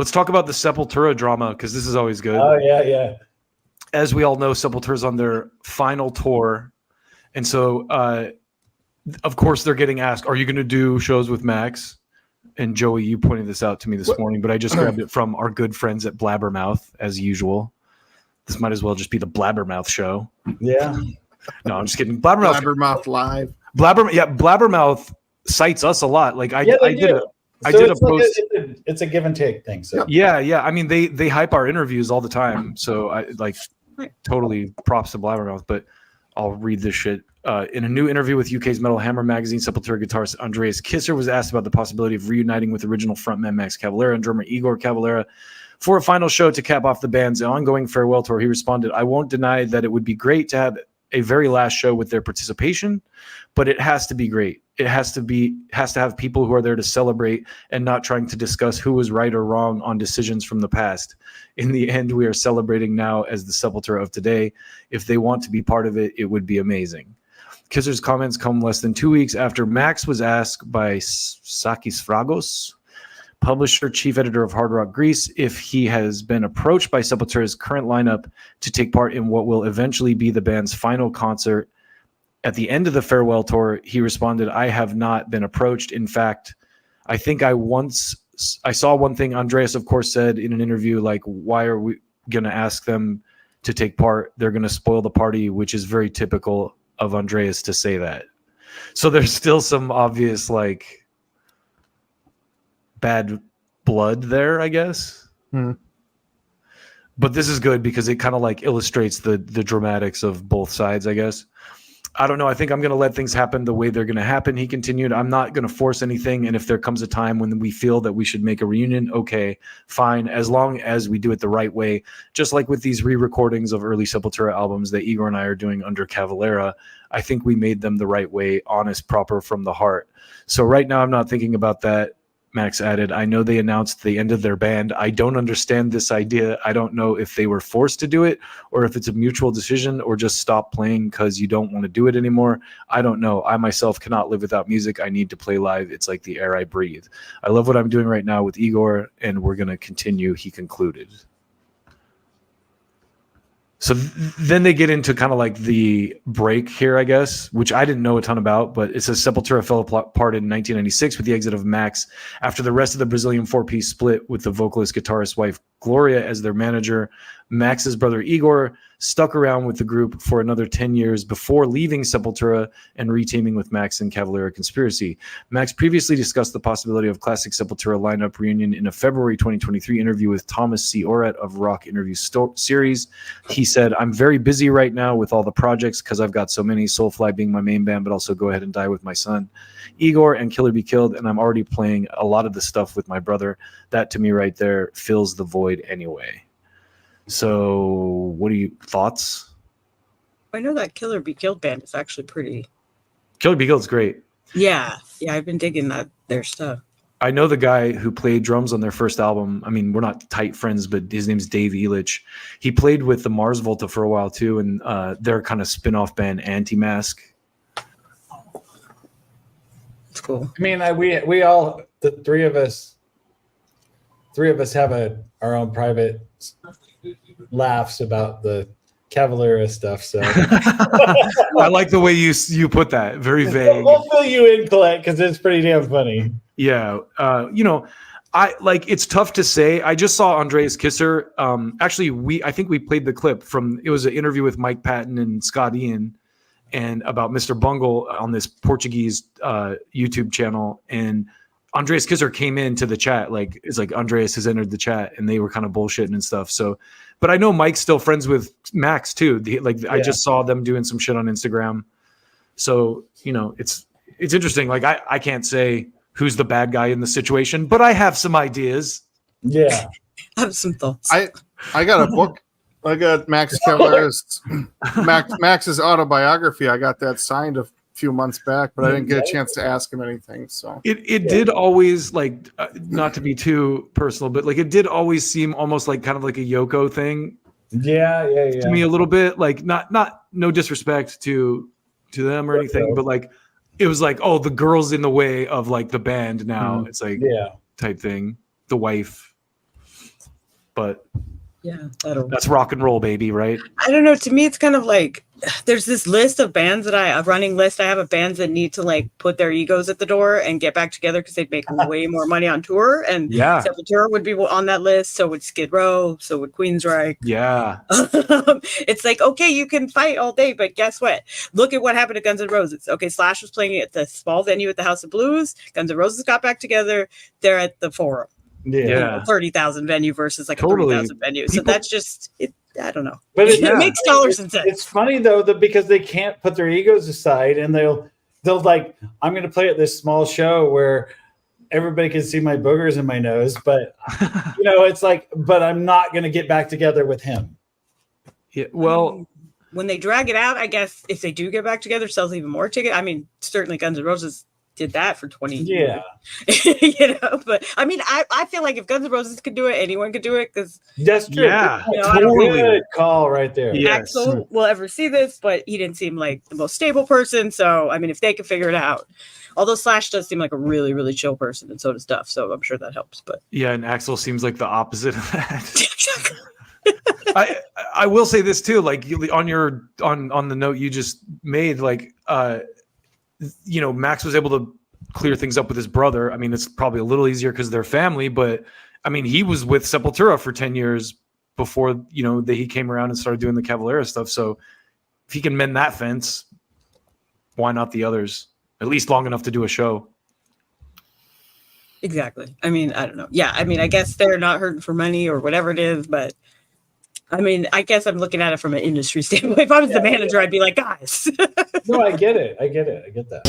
Let's talk about the Sepultura drama because this is always good. Oh yeah. As we all know, Sepultura's on their final tour, and so of course they're getting asked, "Are you going to do shows with Max?" And Joey, you pointed this out to me this morning, but I just grabbed it from our good friends at Blabbermouth, as usual. This might as well just be the Blabbermouth show. Yeah. No, I'm just kidding. Blabbermouth Live. Blabbermouth cites us a lot. Like I did a post. It's a give and take thing. So yeah. I mean, they hype our interviews all the time. So I like totally props to Blabbermouth. But I'll read this shit. In a new interview with UK's Metal Hammer magazine, Sepultura guitarist Andreas Kisser was asked about the possibility of reuniting with original frontman Max Cavalera and drummer Igor Cavalera for a final show to cap off the band's ongoing farewell tour. He responded, "I won't deny that it would be great to have a very last show with their participation, but it has to be great. It has to have people who are there to celebrate and not trying to discuss who was right or wrong on decisions from the past. In the end, we are celebrating now as the Sepultura of today. If they want to be part of it, it would be amazing." Kisser's comments come less than 2 weeks after Max was asked by Sakis Fragos, publisher, chief editor of Hard Rock Greece, if he has been approached by Sepultura's current lineup to take part in what will eventually be the band's final concert. At the end of the farewell tour, he responded, "I have not been approached. In fact, I think I saw one thing Andreas, of course, said in an interview, like, why are we going to ask them to take part? They're going to spoil the party," which is very typical of Andreas to say that. So there's still some obvious, like, bad blood there, I guess. But this is good because it kind of like illustrates the dramatics of both sides, I guess. I don't know. I think I'm going to let things happen the way they're going to happen. He continued, "I'm not going to force anything. And if there comes a time when we feel that we should make a reunion, okay, fine. As long as we do it the right way, just like with these re-recordings of early Sepultura albums that Igor and I are doing under Cavalera, I think we made them the right way, honest, proper, from the heart. So right now I'm not thinking about that." Max added, "I know they announced the end of their band. I don't understand this idea. I don't know if they were forced to do it or if it's a mutual decision or just stop playing because you don't want to do it anymore. I don't know. I myself cannot live without music. I need to play live. It's like the air I breathe. I love what I'm doing right now with Igor, and we're going to continue," he concluded. So then they get into kind of like the break here, I guess, which I didn't know a ton about, but it says Sepultura fell apart in 1996 with the exit of Max after the rest of the Brazilian four-piece split with the vocalist guitarist's wife Gloria as their manager. Max's brother Igor stuck around with the group for another 10 years before leaving Sepultura and reteaming with Max and Cavalera Conspiracy. Max previously discussed the possibility of classic Sepultura lineup reunion in a February 2023 interview with Thomas C. Orett of Rock Interview Series. He said, "I'm very busy right now with all the projects because I've got so many, Soulfly being my main band, but also Go Ahead and Die with my son, Igor, and Killer Be Killed, and I'm already playing a lot of the stuff with my brother. That to me right there fills the void anyway." So what are your thoughts? I know that Killer Be Killed band is actually pretty. Killer Be Killed's great. Yeah, I've been digging their stuff. I know the guy who played drums on their first album. I mean, we're not tight friends, but his name's Dave Elitch. He played with the Mars Volta for a while too, and their kind of spin-off band Anti-Mask. It's cool. I mean, we all, the three of us have our own private laughs about the Cavalera stuff. So I like the way you put that. Very vague. We'll fill you in, Colette, because it's pretty damn funny. Yeah. It's tough to say. I just saw Andreas Kisser. Actually, I think we played the clip it was an interview with Mike Patton and Scott Ian and about Mr. Bungle on this Portuguese YouTube channel. And Andreas Kisser came into the chat. It's like Andreas has entered the chat and they were kind of bullshitting and stuff. So, but I know Mike's still friends with Max too. I just saw them doing some shit on Instagram. So, it's interesting. Like I can't say who's the bad guy in the situation, but I have some ideas. Yeah. I have some thoughts. I got a book. I got Max Cavalera's Max's autobiography. I got that signed a few months back, but I didn't get a chance to ask him anything. So it did always not to be too personal, but it did always seem almost like kind of like a Yoko thing. Yeah. To me a little bit, not no disrespect to them or anything, but it was oh, the girl's in the way of the band now. It's type thing. The wife. but Yeah, I don't. that's rock and roll, baby, right? I don't know. To me, it's kind of like there's this list of bands a running list I have of bands that need to like put their egos at the door and get back together because they'd make way more money on tour. And Yeah. Sepultura would be on that list. So would Skid Row. So would Queensryche. Yeah. It's like, okay, you can fight all day, but guess what? Look at what happened to Guns N' Roses. Okay, Slash was playing at the small venue at the House of Blues. Guns N' Roses got back together. They're at the Forum. Yeah. 30,000 venue versus like Totally. a 30,000 venue. So People- that's just it. I don't know. But It makes dollars and cents. It's funny though that because they can't put their egos aside and they'll like, I'm going to play at this small show where everybody can see my boogers in my nose, but it's like, but I'm not going to get back together with him. Yeah. Well, when they drag it out, I guess if they do get back together, sells even more tickets. I mean, certainly Guns N' Roses did that for 20 years. But I mean, I feel like if Guns N' Roses could do it, anyone could do it because That's true. Yeah, Totally. Good call right there. Yes. Axl will ever see this, but he didn't seem like the most stable person. So, I mean, if they could figure it out, although Slash does seem like a really, really chill person, and so does Duff. So I'm sure that helps. But yeah, and Axl seems like the opposite of that. I will say this too, like on the note you just made, like Max was able to clear things up with his brother. I mean, it's probably a little easier because they're family, but I mean, he was with Sepultura for 10 years before he came around and started doing the Cavalera stuff. So if he can mend that fence, why not the others? At least long enough to do a show. exactly. I mean, I don't know. Yeah, I mean, I guess they're not hurting for money or whatever it is, but I mean, I guess I'm looking at it from an industry standpoint. If I was the manager, I'd be like, guys. No, I get it. I get that.